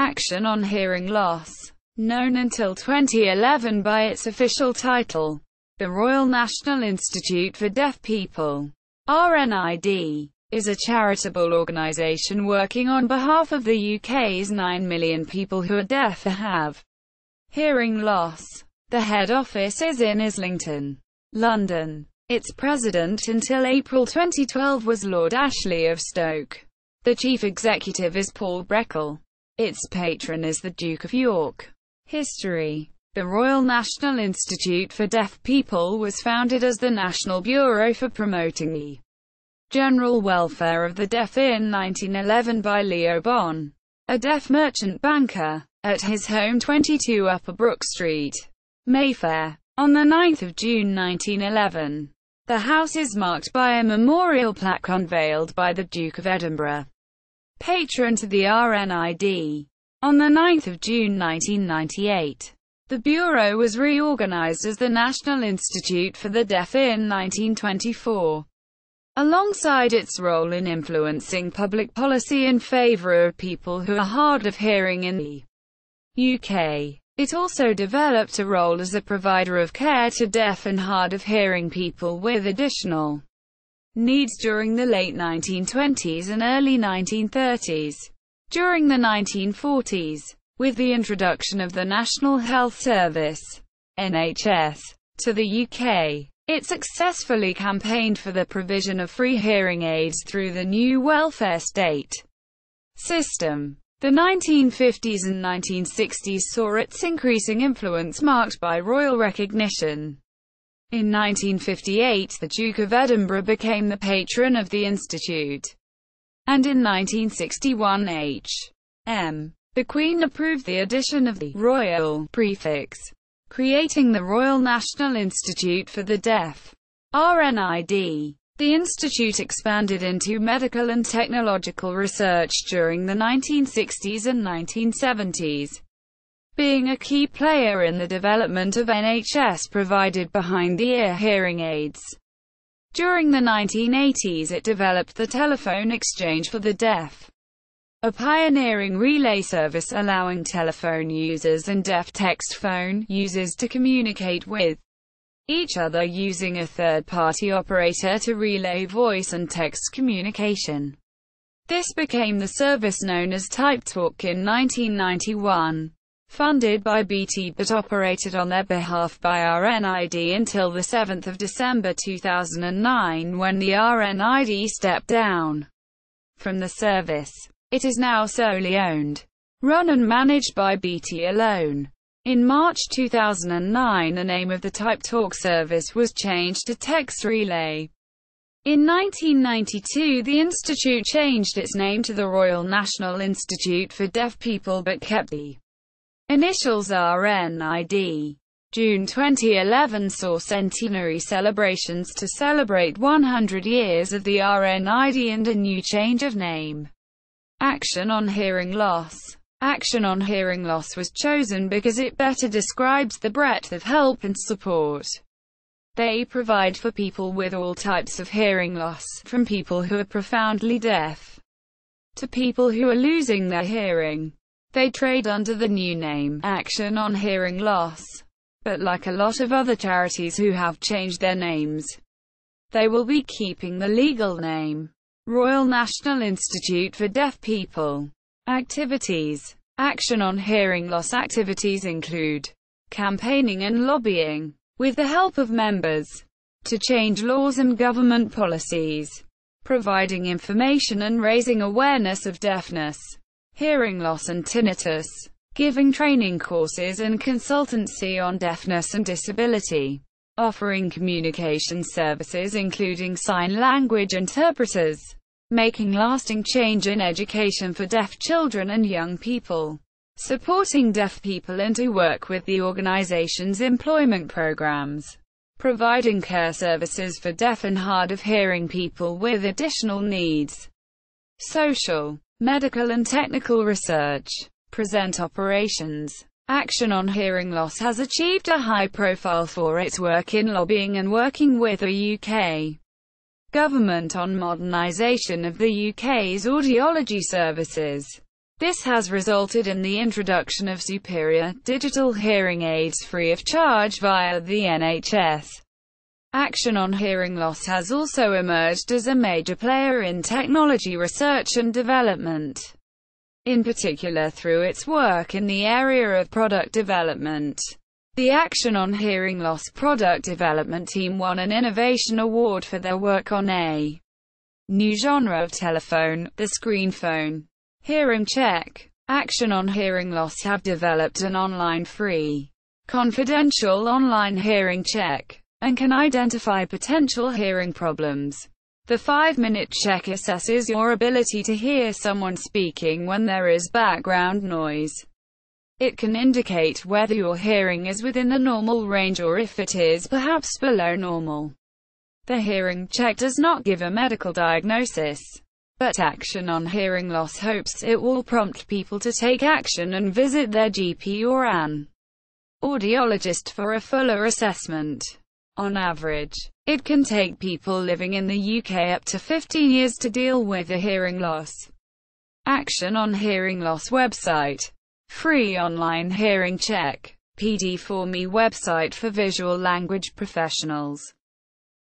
Action on Hearing Loss. Known until 2011 by its official title, the Royal National Institute for Deaf People, RNID, is a charitable organisation working on behalf of the UK's 9 million people who are deaf or have hearing loss. The head office is in Islington, London. Its president until April 2012 was Lord Ashley of Stoke. The chief executive is Paul Breckell. Its patron is the Duke of York. History. The Royal National Institute for Deaf People was founded as the National Bureau for Promoting the General Welfare of the Deaf in 1911 by Leo Bon, a deaf merchant banker, at his home 22 Upper Brook Street, Mayfair. On 9 June 1911, the house is marked by a memorial plaque unveiled by the Duke of Edinburgh, patron to the RNID. On 9 June 1998, the Bureau was reorganized as the National Institute for the Deaf in 1924. Alongside its role in influencing public policy in favor of people who are hard of hearing in the UK, it also developed a role as a provider of care to deaf and hard of hearing people with additional needs during the late 1920s and early 1930s. During the 1940s, with the introduction of the National Health Service, NHS, to the UK, it successfully campaigned for the provision of free hearing aids through the new welfare state system. The 1950s and 1960s saw its increasing influence marked by royal recognition. In 1958, the Duke of Edinburgh became the patron of the Institute. And in 1961 H.M. the Queen approved the addition of the «Royal» prefix, creating the Royal National Institute for the Deaf, RNID. The institute expanded into medical and technological research during the 1960s and 1970s, being a key player in the development of NHS provided behind-the-ear hearing aids. During the 1980s it developed the telephone exchange for the deaf, a pioneering relay service allowing telephone users and deaf text phone users to communicate with each other using a third-party operator to relay voice and text communication. This became the service known as Type Talk in 1991. Funded by BT but operated on their behalf by RNID until the 7th of December 2009 when the RNID stepped down from the service. It is now solely owned, run and managed by BT alone. In March 2009 the name of the Type Talk service was changed to Text Relay. In 1992 the institute changed its name to the Royal National Institute for Deaf People but kept the initials RNID. June 2011 saw centenary celebrations to celebrate 100 years of the RNID and a new change of name. Action on Hearing Loss. Action on Hearing Loss was chosen because it better describes the breadth of help and support they provide for people with all types of hearing loss, from people who are profoundly deaf to people who are losing their hearing. They trade under the new name, Action on Hearing Loss. But like a lot of other charities who have changed their names, they will be keeping the legal name, Royal National Institute for Deaf People. Activities. Action on Hearing Loss activities include campaigning and lobbying, with the help of members, to change laws and government policies, providing information and raising awareness of deafness, hearing loss and tinnitus, giving training courses and consultancy on deafness and disability, offering communication services including sign language interpreters, making lasting change in education for deaf children and young people, supporting deaf people and to work with the organization's employment programs, providing care services for deaf and hard of hearing people with additional needs, social, medical and technical research, present operations. Action on Hearing Loss has achieved a high profile for its work in lobbying and working with the UK government on modernisation of the UK's audiology services. This has resulted in the introduction of superior, digital hearing aids free of charge via the NHS. Action on hearing loss has also emerged as a major player in technology research and development, in particular through its work in the area of product development. The Action on Hearing Loss product development team won an innovation award for their work on a new genre of telephone, the screen phone. Hearing check. Action on Hearing Loss have developed an online free, confidential online hearing check, and can identify potential hearing problems. The 5-minute check assesses your ability to hear someone speaking when there is background noise. It can indicate whether your hearing is within the normal range or if it is perhaps below normal. The hearing check does not give a medical diagnosis, but Action on Hearing Loss hopes it will prompt people to take action and visit their GP or an audiologist for a fuller assessment. On average, it can take people living in the UK up to 15 years to deal with a hearing loss. Action on Hearing Loss website. Free online hearing check. PD4Me website for visual language professionals.